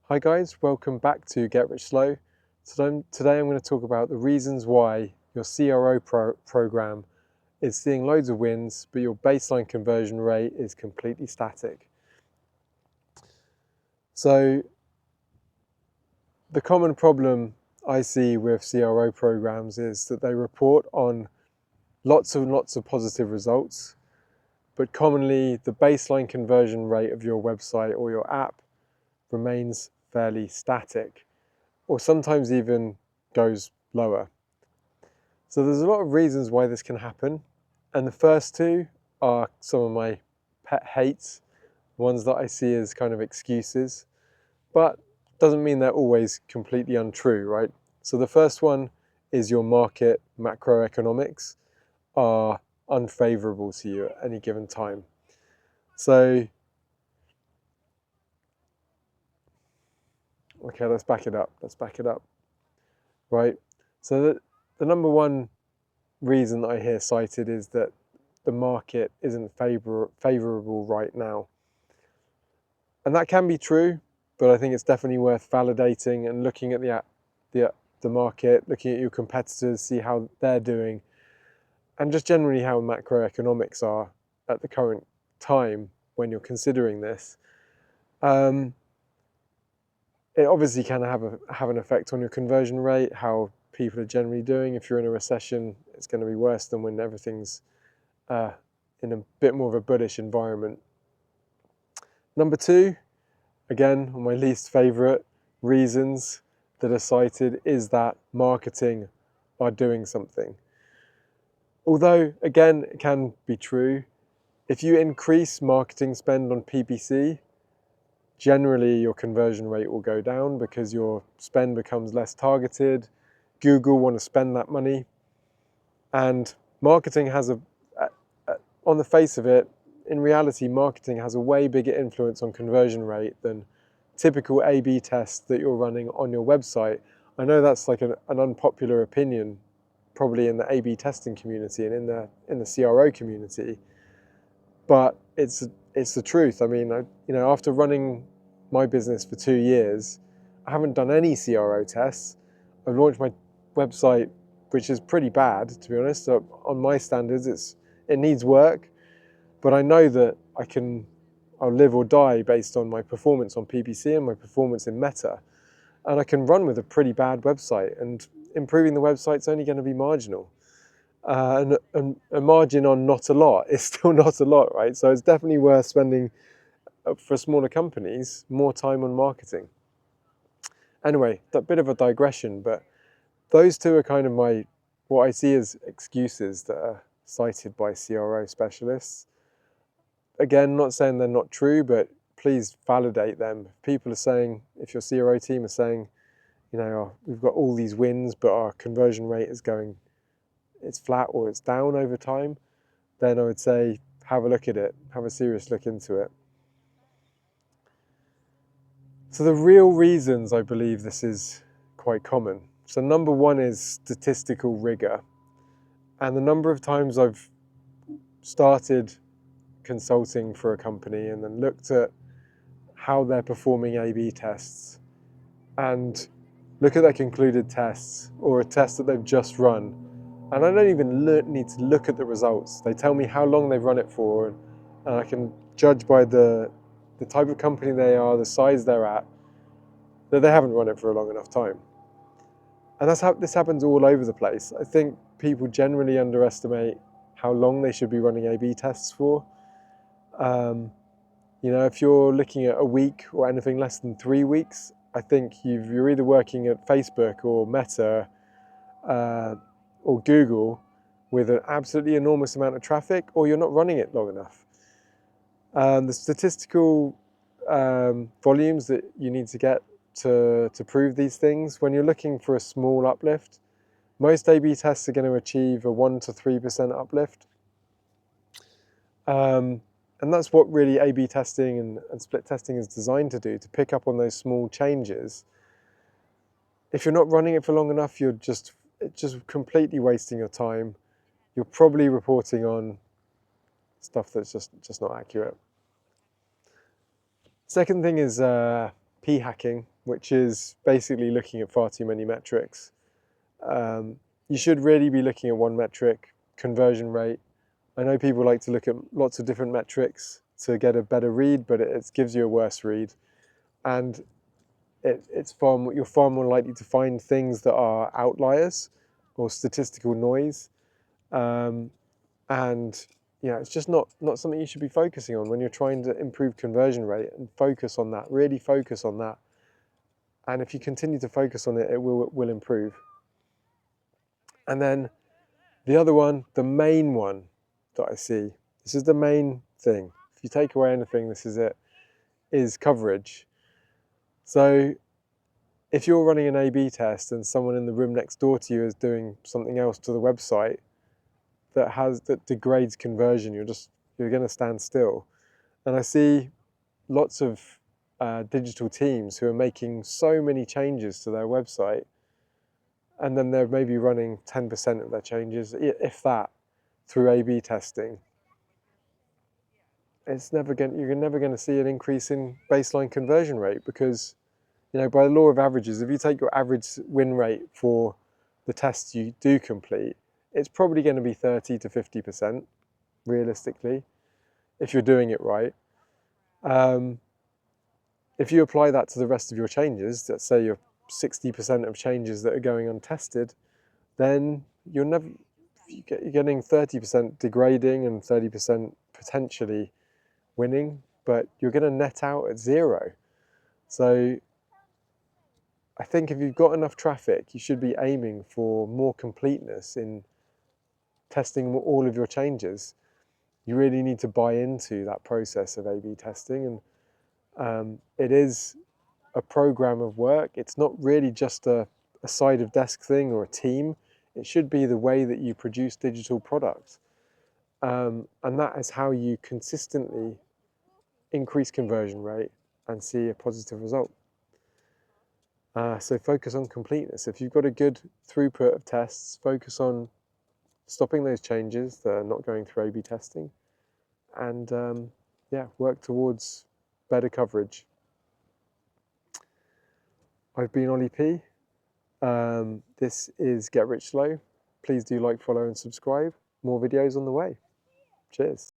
Hi guys, welcome back to Get Rich Slow. Today I'm going to talk about the reasons why your CRO program is seeing loads of wins, but your baseline conversion rate is completely static. So the common problem I see with CRO programs is that they report on lots and lots of positive results, but commonly the baseline conversion rate of your website or your app remains fairly static, or sometimes even goes lower. So there's a lot of reasons why this can happen, and the first two are some of my pet hates, ones that I see as kind of excuses, but doesn't mean they're always completely untrue, right? So the first one is your market macroeconomics are unfavorable to you at any given time. So, okay, let's back it up, right? So the number one reason that I hear cited is that the market isn't favorable right now. And that can be true, but I think it's definitely worth validating and looking at the market, looking at your competitors, see how they're doing, and just generally how macroeconomics are at the current time when you're considering this. It obviously can have an effect on your conversion rate, how people are generally doing. If you're in a recession, it's going to be worse than when everything's in a bit more of a bullish environment. Number two, again, my least favorite reasons that are cited is that marketing are doing something. Although, again, it can be true. If you increase marketing spend on PPC, generally your conversion rate will go down because your spend becomes less targeted. Google want to spend that money, and marketing has on the face of it, in reality, marketing has a way bigger influence on conversion rate than typical A/B tests that you're running on your website. I know that's like an unpopular opinion, probably in the A/B testing community and in the CRO community, but it's the truth. I mean, after running my business for 2 years, I haven't done any CRO tests. I've launched my website, which is pretty bad, to be honest. So on my standards, it needs work, but I know that I'll live or die based on my performance on PPC and my performance in Meta, and I can run with a pretty bad website, and improving the website's only going to be marginal. And a margin on not a lot is still not a lot, right? So it's definitely worth spending, for smaller companies, more time on marketing. Anyway, that bit of a digression, but those two are kind of what I see as excuses that are cited by CRO specialists. Again, not saying they're not true, but please validate them. People are saying, if your CRO team are saying, we've got all these wins, but our conversion rate it's flat or it's down over time, then I would say have a look at it, have a serious look into it. So the real reasons I believe this is quite common. So number one is statistical rigor. And the number of times I've started consulting for a company and then looked at how they're performing A/B tests and look at their concluded tests or a test that they've just run, and I don't even need to look at the results. They tell me how long they've run it for, and I can judge by the type of company they are, the size they're at, that they haven't run it for a long enough time. And this happens all over the place. I think people generally underestimate how long they should be running A/B tests for. If you're looking at a week or anything less than 3 weeks, I think you're either working at Facebook or Meta or Google with an absolutely enormous amount of traffic, or you're not running it long enough. The statistical volumes that you need to get to prove these things, when you're looking for a small uplift, most A/B tests are going to achieve a 1 to 3% uplift. And that's what really A/B testing and split testing is designed to do, to pick up on those small changes. If you're not running it for long enough, you're just completely wasting your time. You're probably reporting on stuff that's just not accurate. Second thing is p-hacking. which is basically looking at far too many metrics. You should really be looking at one metric, conversion rate. I know people like to look at lots of different metrics to get a better read, but it gives you a worse read. And you're far more likely to find things that are outliers or statistical noise. And it's just not something you should be focusing on when you're trying to improve conversion rate, and focus on that, really focus on that. And if you continue to focus on it, it will improve. And then the other one, the main one that I see, this is the main thing. If you take away anything, this is it, is coverage. So if you're running an A/B test and someone in the room next door to you is doing something else to the website that degrades conversion, you're going to stand still. And I see lots of digital teams who are making so many changes to their website, and then they're maybe running 10% of their changes, if that, through A/B testing. You're never going to see an increase in baseline conversion rate, because by the law of averages, if you take your average win rate for the tests you do complete, it's probably going to be 30 to 50%, realistically, if you're doing it right. If you apply that to the rest of your changes, let's say you're 60% of changes that are going untested, then you're getting 30% degrading and 30% potentially winning, but you're going to net out at 0. So I think if you've got enough traffic, you should be aiming for more completeness in testing all of your changes. You really need to buy into that process of A/B testing, and it is a program of work. It's not really just a side of desk thing or a team. It should be the way that you produce digital products. And that is how you consistently increase conversion rate and see a positive result. So focus on completeness. If you've got a good throughput of tests, focus on stopping those changes that are not going through A/B testing, and work towards better coverage. I've been Ollie P. This is Get Rich Slow. Please do like, follow and subscribe. More videos on the way. Cheers.